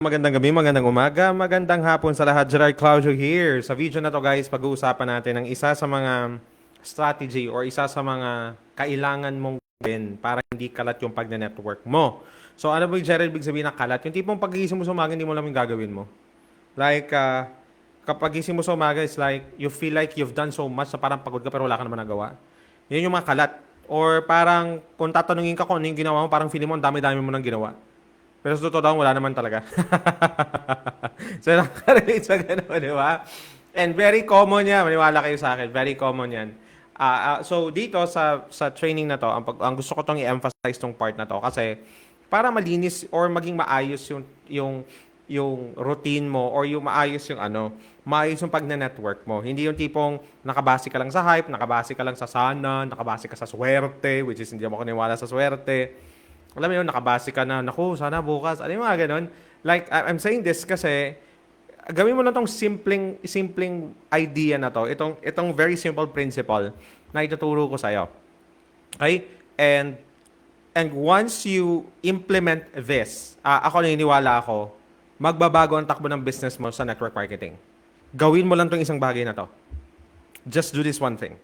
Magandang gabi, magandang umaga, magandang hapon sa lahat. Gerard Claudio here. Sa video na to guys, pag-uusapan natin ang isa sa mga strategy or isa sa mga kailangan mong gawin para hindi kalat yung pag-network mo. So ano ba yung Gerald, big sabihin na kalat? Yung tipong pag-iisip mo sa umaga, hindi mo alam yung gagawin mo. Like, kapag gising mo sa umaga, it's like, you feel like you've done so much na parang pagod ka pero wala ka naman nagawa. Yun yung mga kalat. Or parang, kung tatanungin ka kung ano yung ginawa mo, parang feeling mo, ang dami-dami mo nang ginawa. Pero sa totoo lang, wala naman talaga. So, nakarelate sa gano'n, di ba? And very common yan. Maniwala kayo sa akin. Very common yan. So, dito sa training na to, ang gusto ko tong i-emphasize tong part na to kasi para malinis or maging maayos yung routine mo or yung maayos yung pag-network mo. Hindi yung tipong nakabase ka lang sa hype, nakabase ka lang sa sana, nakabase ka sa swerte, which is hindi mo kaniwala sa swerte. Alam mo yun, nakabase ka na, naku, sana bukas. Ano yung mga ganun? Like, I'm saying this kasi, gawin mo lang tong simpleng idea na to, itong very simple principle na ituturo ko sa'yo. Okay? And once you implement this, ako naniniwala ako, magbabago ang takbo ng business mo sa network marketing. Gawin mo lang tong isang bagay na to. Just do this one thing.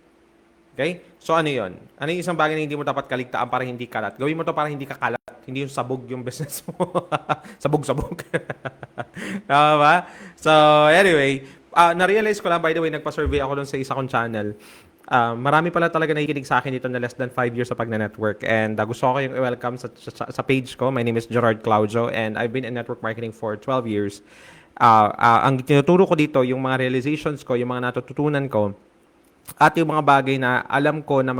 Okay? So ano yun? Ano yung isang bagay na hindi mo dapat kaligtaan para hindi kalat? Gawin mo to para hindi ka kalat. Hindi yung sabog yung business mo. Sabog-sabog. Tama ba? So anyway, na-realize ko lang, by the way, nagpa-survey ako dun sa isa kong channel. Marami pala talaga nakikinig sa akin dito na less than 5 years sa pag-network. And gusto ko kayong i-welcome sa page ko. My name is Gerard Claudio and I've been in network marketing for 12 years. Ang tinuturo ko dito, yung mga realizations ko, yung mga natututunan ko, at yung mga bagay na alam ko na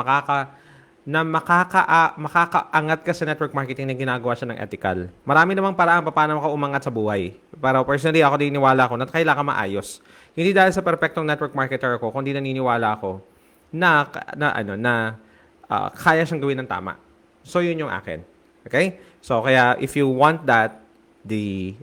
makakaangat ka sa network marketing na ginagawa siya ng ethical. Marami namang paraan paano ka umangat sa buhay. Pero personally, ako naniniwala ko na kailangan maayos. Hindi dahil sa perfectong network marketer ko, kundi naniniwala ako na kaya siyang gawin ng tama. So, yun yung akin. Okay? So, kaya if you want that,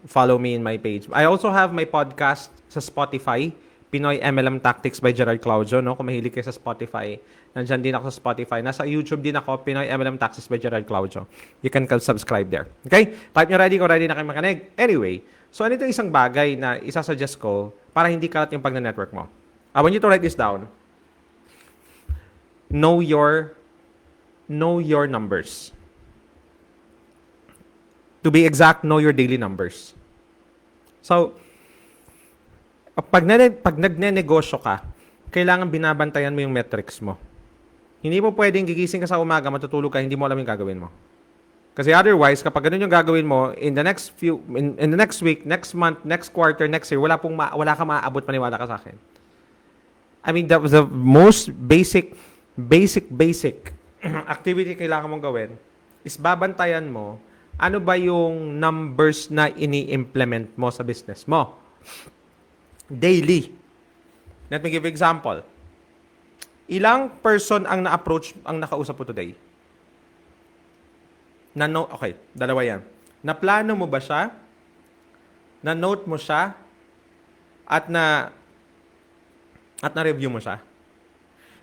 follow me in my page. I also have my podcast sa Spotify, Pinoy MLM Tactics by Gerard Claudio, no? Kung mahilig kayo sa Spotify, nandyan din ako sa Spotify. Nasa YouTube din ako, Pinoy MLM Tactics by Gerard Claudio. You can subscribe there. Okay? Type nyo ready kung ready na kayo makinig. Anyway, so ano itong isang bagay na isasuggest ko para hindi kalat yung pag-network mo? I want you to write this down. Know your numbers. To be exact, know your daily numbers. So, pag nagnenegosyo ka, kailangan binabantayan mo yung metrics mo. Hindi mo pwedeng gigising ka sa umaga, matutulog ka, hindi mo alam yung gagawin mo. Kasi otherwise, kapag ganun yung gagawin mo, in the next week, next month, next quarter, next year, wala kang maaabot, maniwala ka sa akin. I mean, the most basic activity kailangan mong gawin is babantayan mo ano ba yung numbers na ini-implement mo sa business mo. Daily. Let me give example. Ilang person ang na-approach, ang nakausap mo today? Okay, dalawa yan. Na-plano mo ba siya? Na-note mo siya? At na-review mo siya?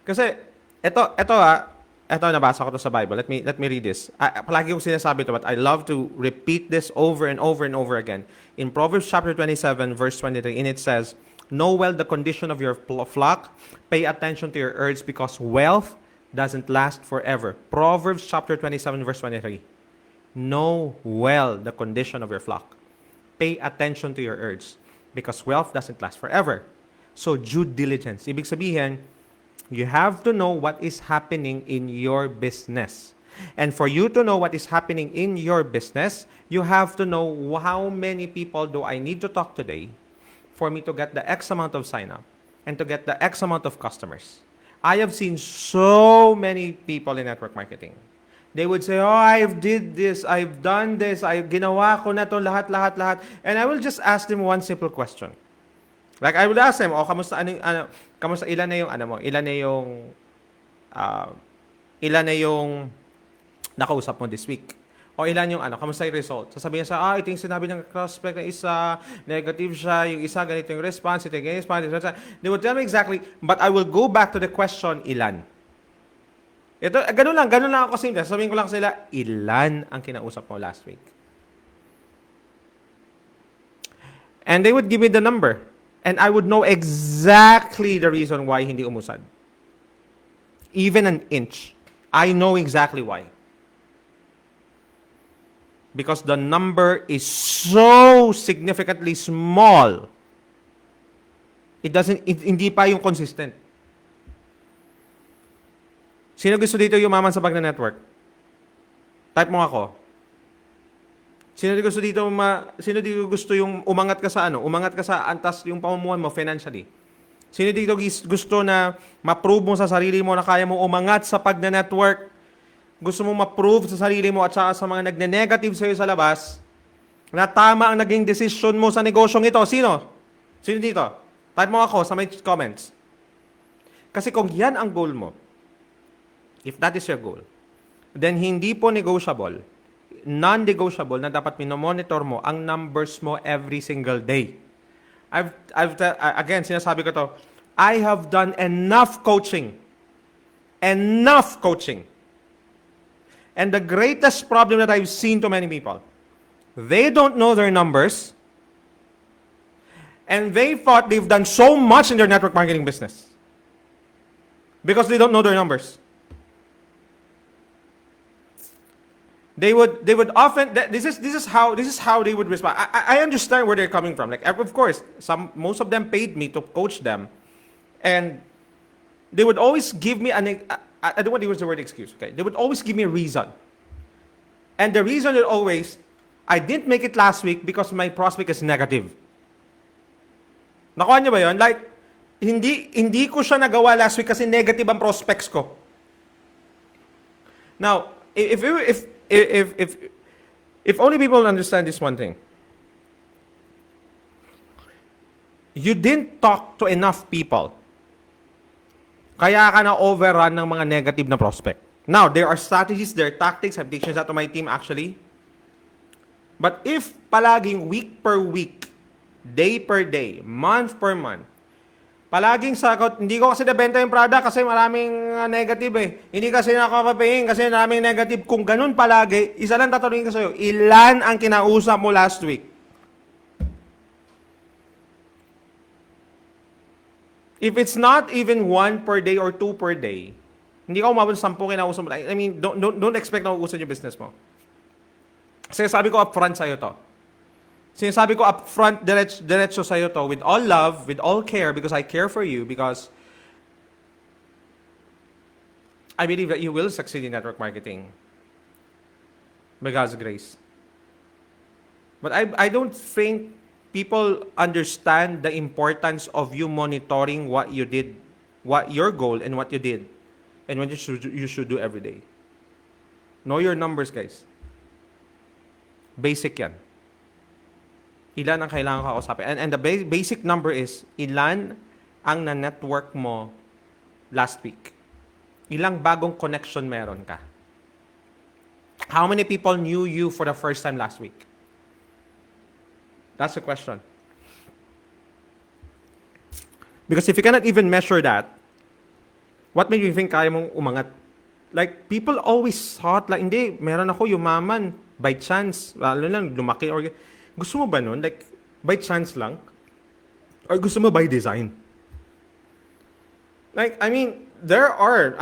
Kasi, ito nabasa ko to sa Bible. Let me read this. Palagi kong sinasabi to, but I love to repeat this over and over and over again. In Proverbs chapter 27, verse 23, and it says, know well the condition of your flock, pay attention to your herds, because wealth doesn't last forever. Proverbs chapter 27, verse 23. Know well the condition of your flock. Pay attention to your herds, because wealth doesn't last forever. So, due diligence. Ibig sabihin, you have to know what is happening in your business. And for you to know what is happening in your business, you have to know how many people do I need to talk today for me to get the X amount of sign-up and to get the X amount of customers. I have seen so many people in network marketing. They would say, oh, I've did this, I've done this, ginawa ko na to lahat. And I will just ask them one simple question. Like, I would ask them, kamusta, kamusta, ilan na yung nakausap mo this week? O ilan yung kamusta yung result? Sasabihin sa, ito yung sinabi ng prospect na isa, negative siya, yung isa, ganito yung response, ito yung response. They would tell me exactly, but I will go back to the question, ilan? Ito, ganun lang ako simple. Sabihin ko lang sila, ilan ang kinausap mo last week? And they would give me the number. And I would know exactly the reason why hindi umusad. Even an inch. I know exactly why. Because the number is so significantly small. Hindi pa yung consistent. Sino gusto dito yumaman sa pag-network? Type mo ako. Sino dito gusto yung umangat ka sa Umangat ka sa antas yung pamumuhan mo financially. Sino dito gusto na ma-prove mo sa sarili mo na kaya mo umangat sa pag-network? Gusto mo ma-prove sa sarili mo at saka sa mga nagne-negative sa'yo sa labas na tama ang naging decision mo sa negosyong ito. Sino? Sino dito? Type mo ako sa my comments. Kasi kung yan ang goal mo, if that is your goal, then hindi po negotiable, non-negotiable na dapat minomonitor mo ang numbers mo every single day. Again, sinasabi ko to, I have done enough coaching. Enough coaching. And the greatest problem that I've seen to many people, they don't know their numbers, and they thought they've done so much in their network marketing business because they don't know their numbers. They would often, this is how they would respond. I understand where they're coming from. Like, of course, most of them paid me to coach them, and they would always give me I don't want to use the word excuse. Okay, they would always give me a reason, and the reason is always, I didn't make it last week because my prospect is negative. Nakuha niyo ba yun? Like, hindi ko siya nagawa last week kasi negative ang prospects ko. Now, if only people understand this one thing. You didn't talk to enough people. Kaya ka na-overrun ng mga negative na prospect. Now, there are strategies, there are tactics. I've teaching that to my team actually. But if palaging week per week, day per day, month per month, palaging sagot, hindi ko kasi nabenta yung product kasi maraming negative eh. Hindi kasi nakapapaying kasi maraming negative. Kung ganun palagi, isa lang tatanungin ko sa'yo, ilan ang kinausap mo last week? If it's not even 1 per day or 2 per day, hindi ka umabot sa 10 kinausap mo. I mean, don't expect na uusan yung business mo. Sinasabi ko upfront sa'yo to. Sinasabi ko upfront, diretso sa'yo to, with all love, with all care, because I care for you, because I believe that you will succeed in network marketing by God's grace. But I don't think people understand the importance of you monitoring what you did, what your goal and what you did, and what you should do every day. Know your numbers, guys. Basic yan. Ilan ang kailangan kausapin. And the basic number is, ilan ang na-network mo last week? Ilang bagong connection meron ka? How many people knew you for the first time last week? That's the question. Because if you cannot even measure that, what made you think kaya mong umangat? Like, people always thought, like, hindi, meron ako yumaman by chance. Lalo lang, lumaki. Or, gusto mo ba nun? Like, by chance lang? Or gusto mo by design? Like, I mean, there are,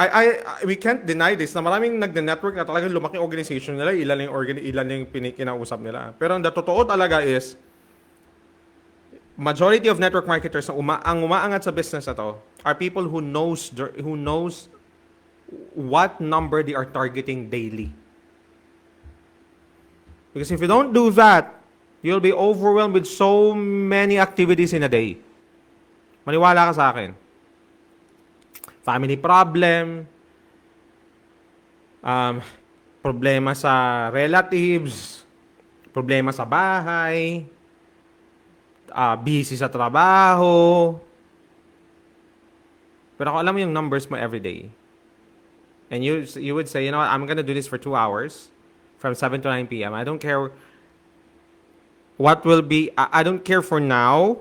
we can't deny this, na maraming nag-network na talagang lumaki organization nila, ilan yung kinausap nila. Pero ang totoo talaga is, majority of network marketers na ang umaangat sa business na to are people who knows what number they are targeting daily. Because if you don't do that, you'll be overwhelmed with so many activities in a day. Maniwala ka sa akin. Family problem, problema sa relatives, problema sa bahay, busy sa trabaho. Pero kung alam mo yung numbers mo every day, and you would say, you know what, I'm gonna do this for 2 hours, from 7 to 9 p.m. I don't care what will be, I don't care for now,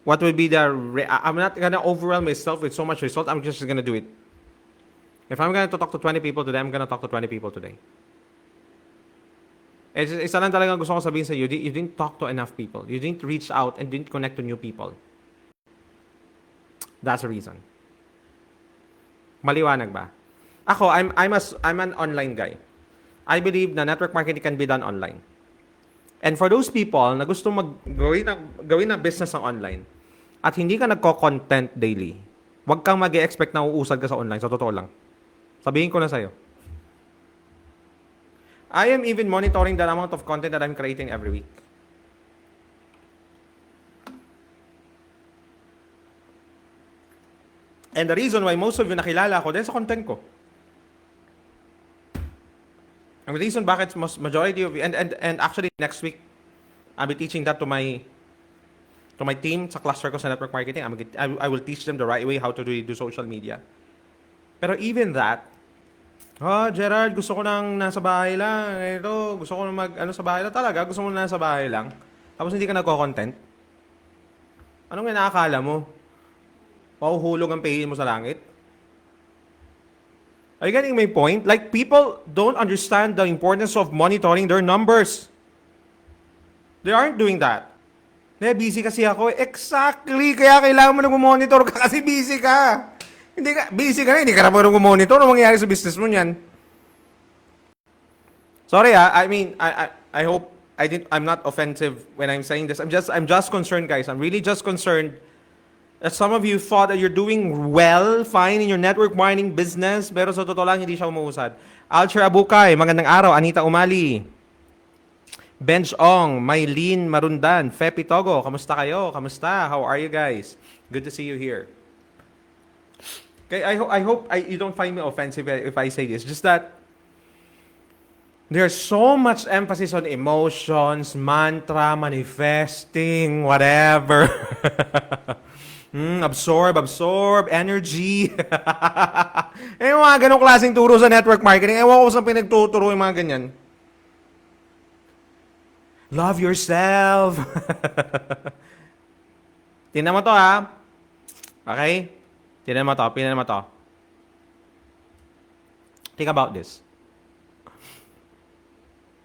what will be I'm not gonna overwhelm myself with so much result, I'm just gonna do it. If I'm gonna talk to 20 people today, I'm gonna talk to 20 people today. Isa lang talaga gusto ko sabihin sa you, you didn't talk to enough people. You didn't reach out and didn't connect to new people. That's the reason. Maliwanag ba? Ako, I'm an online guy. I believe na network marketing can be done online. And for those people na gusto gawin ng business ng online at hindi ka nagko-content daily, huwag kang mag-expect na uusad ka sa online. Sa totoo lang. Sabihin ko na sa'yo. I am even monitoring the amount of content that I'm creating every week. And the reason why most of you nakilala ko dahil sa content ko. Ang reason bakit majority of you, and actually next week, I'll be teaching that to my team sa cluster ko sa network marketing. I will teach them the right way how to do social media. Pero even that, Gerard, gusto ko nang nasa bahay lang. Ito, gusto ko nang sa bahay lang. Talaga, gusto mo nang nasa bahay lang. Tapos hindi ka nagko-content. Anong inaakala mo? Mahuhulog ang pahin mo sa langit? Are you getting my point? Like, people don't understand the importance of monitoring their numbers. They aren't doing that. Busy kasi ako. Exactly! Kaya kailangan mo nang monitor ka kasi busy ka. Busy ka na, hindi ka na marunong monitor. Ano mangyayari sa business mo niyan? Sorry I mean, I hope I'm not offensive when I'm saying this. I'm just concerned, guys. I'm really just concerned that some of you thought that you're doing well, fine in your network marketing business, pero sa totoo lang, hindi siya umuusad. Alcher Abukay, magandang araw. Anita Umali. Benj Ong, Maylene Marundan, Fepi Togo, kamusta kayo? Kamusta? How are you guys? Good to see you here. Okay, I hope you don't find me offensive if I say this. Just that there's so much emphasis on emotions, mantra, manifesting, whatever. Absorb, energy. Yung mga ganong klaseng turo sa network marketing, ewan ko saan pinagtuturo yung mga ganyan. Love yourself. Tingnan mo to ha. Okay? Tingnan mo to. Think about this.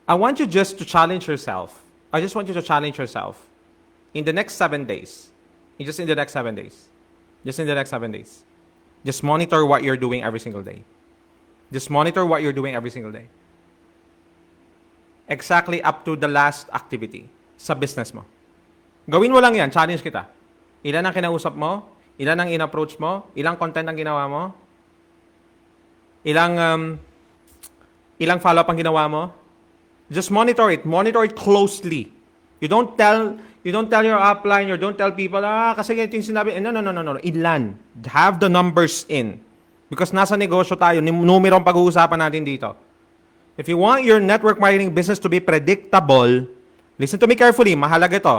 I want you just to challenge yourself. I just want you to challenge yourself in the next 7 days. Just in the next 7 days. Just in the next 7 days. Just monitor what you're doing every single day. Just monitor what you're doing every single day. Exactly up to the last activity sa business mo. Gawin mo lang yan. Challenge kita. Ilan ang kinausap mo? Ilan ang in-approach mo? Ilang content ang ginawa mo? Ilang follow-up ang ginawa mo? Just monitor it. Monitor it closely. You don't tell your upline, you don't tell people, kasi ganito yung sinabi. No. Ilan. Have the numbers in. Because nasa negosyo tayo, numero ang pag-uusapan natin dito. If you want your network marketing business to be predictable, listen to me carefully, mahalaga ito.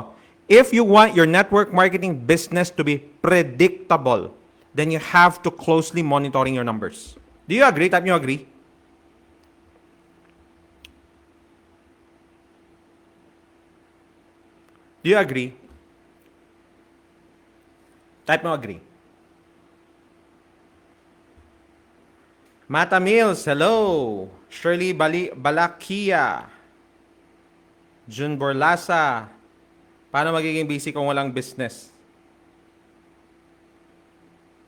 If you want your network marketing business to be predictable, then you have to closely monitoring your numbers. Do you agree? Type nyo agree. Do you agree? Type mo agree. Mata Mills, hello. Shirley Balakia. Jun Borlasa. Paano magiging busy kung walang business?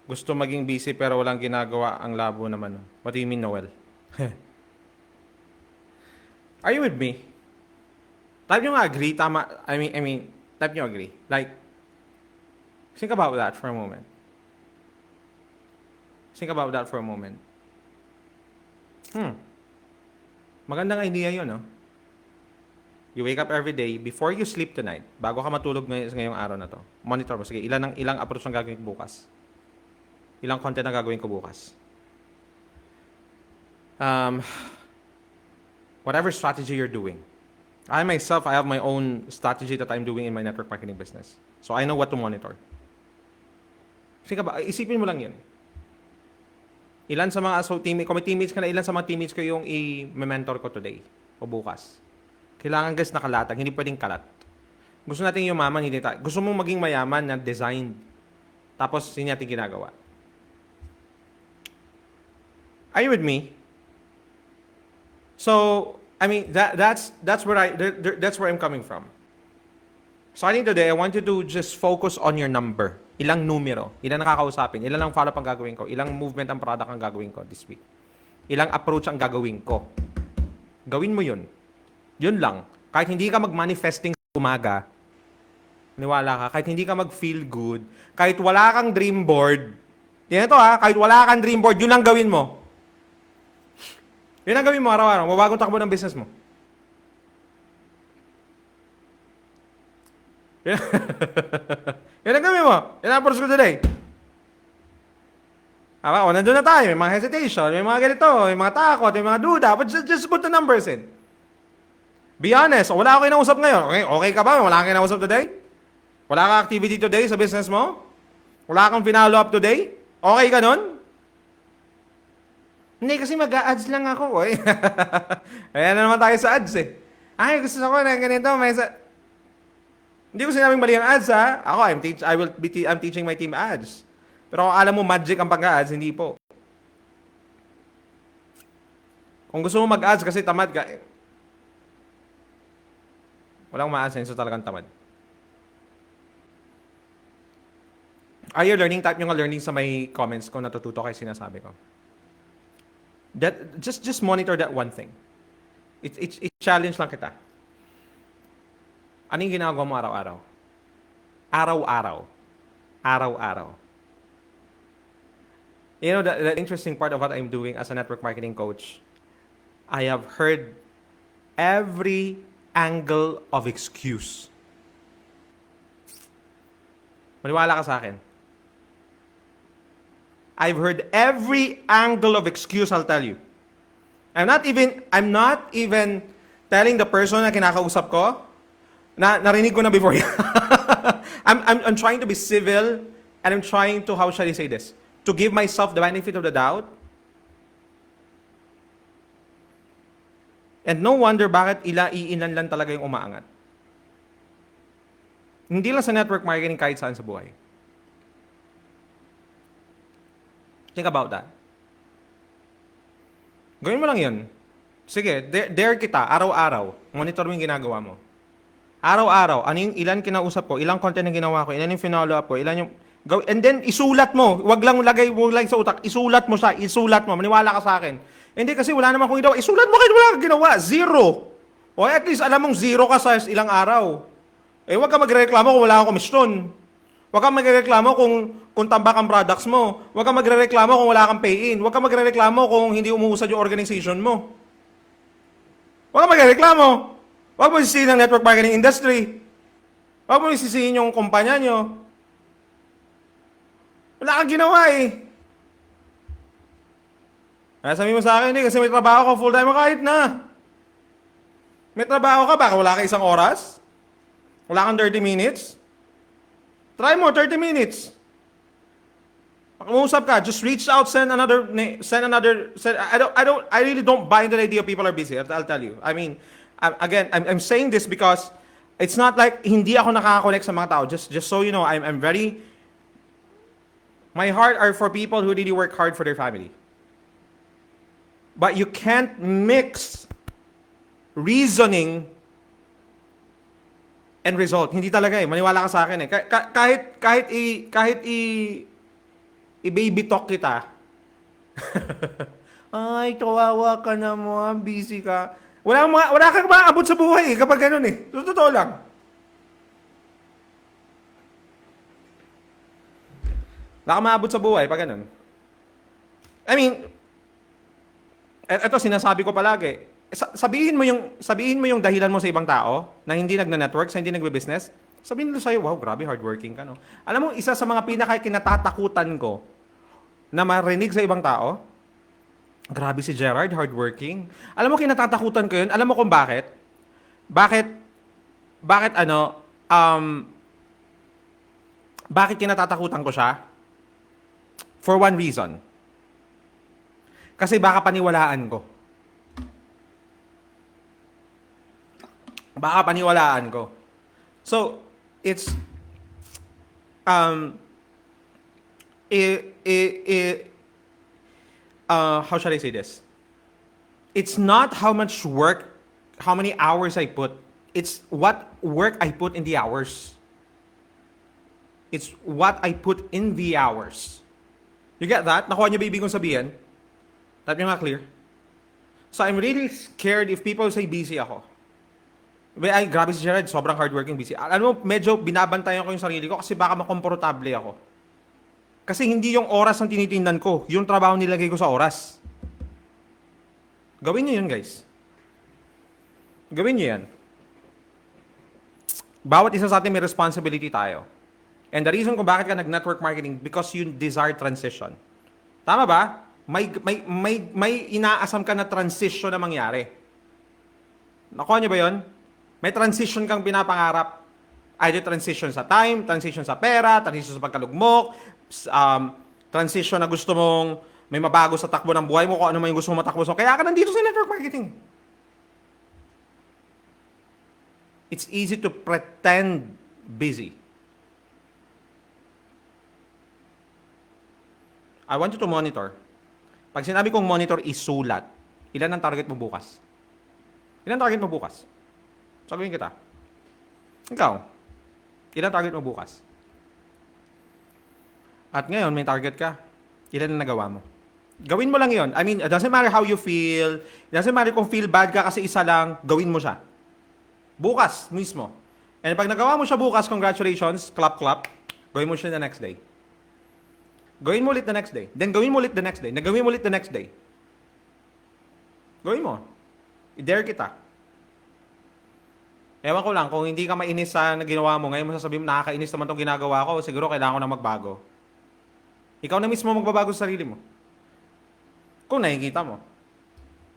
Gusto maging busy pero walang ginagawa, ang labo naman. What do you mean, Noel? Are you with me? Type nyo nga agree, tama. I mean, type nyo agree. Like, think about that for a moment. Think about that for a moment. Magandang idea yun, no? You wake up every day, before you sleep tonight, bago ka matulog ngayong araw na to, monitor mo, sige, ilang approach ang gagawin ko bukas? Ilang content ang gagawin ko bukas? Whatever strategy you're doing, I myself, I have my own strategy that I'm doing in my network marketing business. So I know what to monitor. Isipin mo lang yun. Ilan sa mga kung may teammates ka na, ilan sa mga teammates ko yung i-mentor ko today o bukas. Kailangan guys nakalatag, hindi pwedeng kalat. Gusto natin yumaman, hindi tayo. Gusto mong maging mayaman na design. Tapos hindi natin ginagawa. Are you with me? So, I mean, that's where that's where I'm coming from. Starting today, I want you to just focus on your number. Ilang numero, ilang nakakausapin, ilang lang follow-up ang gagawin ko, ilang movement ang product ang gagawin ko this week. Ilang approach ang gagawin ko. Gawin mo yun. Yun lang. Kahit hindi ka mag-manifesting sa umaga, niwala ka, kahit hindi ka mag-feel good, kahit wala kang dream board, yan ito ha, kahit wala kang dream board, yun lang gawin mo. Yun ang gawin mo araw-araw, mabagong takbo ng business mo. Yan ang gawin mo. Yan ang approach ko today. O, nandun na tayo. May mga hesitation, may mga ganito, may mga takot, may mga duda. But just put the numbers in. Be honest. Wala ako kinausap ngayon. Okay ka ba? Wala kang kinausap today? Wala kang activity today sa business mo? Wala kang finalo up today? Okay ka nun? Hindi, kasi mag-a-ads lang ako. Ayan na naman tayo sa ads eh. Ay, gusto ko na ganito. Hindi ko sinabing mali ang ads ha. Ako, I'm teaching my team ads. Pero kung alam mo magic ang pag-ads, hindi po. Kung gusto mo mag-ads kasi tamad ka, walang ma-ads na talagang tamad. Are you learning? Type nyo nga learning sa may comments ko, natututo kayo sinasabi ko. Just monitor that one thing. It's challenge lang kita. Ano yung ginagawa mo araw-araw? Araw-araw. Araw-araw. You know, the interesting part of what I'm doing as a network marketing coach, I have heard every angle of excuse. Maniwala ka sa akin. I've heard every angle of excuse, I'll tell you. I'm not even telling the person na kinakausap ko, narinig ko na before. I'm trying to be civil, and I'm trying to, how shall I say this? To give myself the benefit of the doubt. And no wonder bakit iilan lang talaga yung umaangat. Hindi lang sa network marketing, kahit saan sa buhay. Think about that. Gawin mo lang yun. Sige, dare kita, araw-araw. Monitor mo yung ginagawa mo. Araw-araw, ilan kinausap ko, ilang content na ginawa ko, ilan yung follow up ko, ilan yung... And then, isulat mo. Wag lang lagay sa utak. Isulat mo siya. Isulat mo. Maniwala ka sa akin. Hindi kasi wala naman akong ginawa. Isulat mo kahit wala kang ginawa. Zero. O at least alam mong zero ka sa ilang araw. Wag ka magrereklamo kung wala kang komisyon. Wag kang magrereklamo kung tambak ang products mo. Wag kang magrereklamo kung wala kang pay-in. Wag kang magrereklamo kung hindi umuusad yung organization mo. Wag kang magrereklamo. Wag mo sisihin ang network marketing industry. Wag mo sisihin yung kumpanya nyo. Wala kang ginawa eh. Sabi mo sa akin kasi may trabaho ko full-time, kahit na. May trabaho ka, baka wala ka isang oras? Wala kang 30 minutes? Try mo, 30 minutes. Pag-uusap ka, just reach out, I really don't buy into the idea people are busy. I'll tell you. I mean, again, I'm saying this because it's not like hindi ako nakaka-connect sa mga tao. Just so you know, I'm very... My heart are for people who really work hard for their family. But you can't mix reasoning and result. Hindi talaga eh. Maniwala ka sa akin eh. Kahit i-baby talk kita. Ay, kawawa ka naman, busy ka. Wala kang maabot sa buhay eh, kapag ganun eh. Totoo lang. Wala kang maabot sa buhay pag ganun. I mean, eto sinasabi ko palagi. Sabihin mo yung dahilan mo sa ibang tao na hindi nagna-network, sa hindi nagbe-business. Sabihin nila sa'yo, wow, grabe, hardworking ka, no? Alam mo, isa sa mga pinaka-kinatatakutan ko na marinig sa ibang tao, grabe si Gerard, hardworking. Alam mo, kinatatakutan ko yun. Alam mo kung bakit? Bakit kinatatakutan ko siya? For one reason. Kasi baka paniwalaan ko. So, it's how shall I say this? It's not how much work how many hours I put. It's what work I put in the hours. It's what I put in the hours. You get that? Nakuha niyo ba ibig kong sabihin? Type niyo nga clear. So I'm really scared if people say busy ako. Ay, grabe si Jared, sobrang hardworking, busy. Alam mo, medyo binabantayan ko yung sarili ko kasi baka makomportable ako. Kasi hindi yung oras ang tinitingnan ko, yung trabaho nilagay ko sa oras. Gawin niyo yun, guys. Gawin niyo yan. Bawat isa sa atin may responsibility tayo. And the reason kung bakit ka nag-network marketing, because you desire transition. Tama ba? May inaasam ka na transition na mangyari. Nakuha niyo ba yun? May transition kang pinapangarap. Either transition sa time, transition sa pera, transition sa pagkalugmok, transition na gusto mong may mabago sa takbo ng buhay mo, kung ano man yung gusto mong matakbo. So, kaya ka nandito sa network marketing. It's easy to pretend busy. I want you to monitor. Pag sinabi kong monitor is sulat, ilan ang target mo bukas? Ilan ang target mo bukas? Sabihin kita. Ikaw, ilan target mo bukas? At ngayon, may target ka. Ilan ang nagawa mo? Gawin mo lang yon. I mean, it doesn't matter how you feel. It doesn't matter kung feel bad ka kasi isa lang, gawin mo siya. Bukas mismo. And pag nagawa mo siya bukas, congratulations, clap, clap. Gawin mo siya the next day. Gawin mo ulit the next day. Then gawin mo ulit the next day. Nagawin mo ulit the next day. Gawin mo. I-dare kita. Ewan ko lang, kung hindi ka mainis sa ginawa mo, ngayon mo sasabihin, nakakainis naman itong ginagawa ko, siguro kailangan ko na magbago. Ikaw na mismo magbabago sa sarili mo. Kung nakikita mo.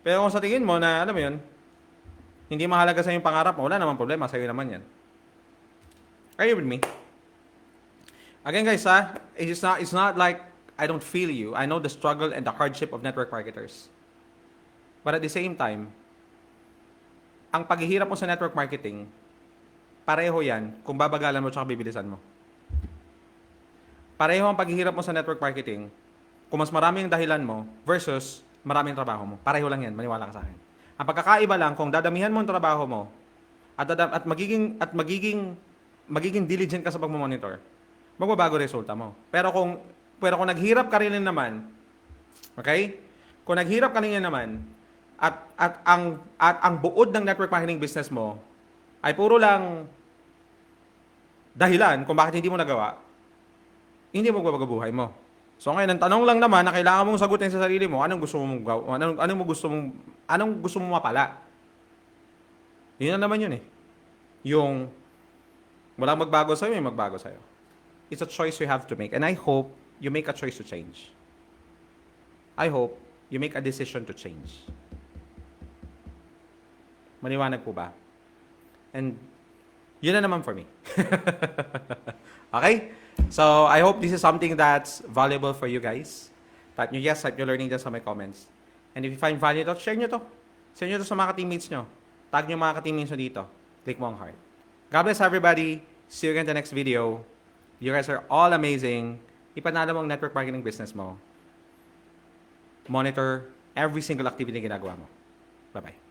Pero kung sa tingin mo na, alam mo yun, hindi mahalaga sa yung pangarap mo, wala naman problema, sa'yo naman yan. Are you with me? Again guys, it's not like I don't feel you. I know the struggle and the hardship of network marketers. But at the same time, ang paghihirap mo sa network marketing, pareho yan kung babagalan mo at bibilisan mo. Pareho ang paghihirap mo sa network marketing kung mas marami ang dahilan mo versus maraming trabaho mo. Pareho lang yan, maniwala ka sa akin. Ang pagkakaiba lang kung dadamihan mo ang trabaho mo at magiging diligent ka sa pagmamonitor, magbabago resulta mo. Pero kung naghirap ka rin naman, okay? Kung naghirap ka rin naman, at ang buod ng network marketing business mo ay puro lang dahilan kung bakit hindi mo nagawa, hindi mo magbabago buhay mo. So ngayon, ang tanong lang naman na kailangan mong sagutin sa sarili mo, anong gusto mong gawa, anong gusto mong mapala? Yun na naman yun eh. Yung walang magbago sa'yo, may magbago sa'yo. It's a choice you have to make. And I hope you make a choice to change. I hope you make a decision to change. Maliwanag po ba? And yun na naman for me. Okay? So, I hope this is something that's valuable for you guys. Type nyo yes, type nyo learning dyan sa my comments. And if you find value ito, share nyo to. Share nyo to sa mga ka-teammates nyo. Tag nyo mga ka-teammates nyo dito. Click mo ang heart. God bless everybody. See you again in the next video. You guys are all amazing. Ipanalo mo ang network marketing business mo. Monitor every single activity na ginagawa mo. Bye-bye.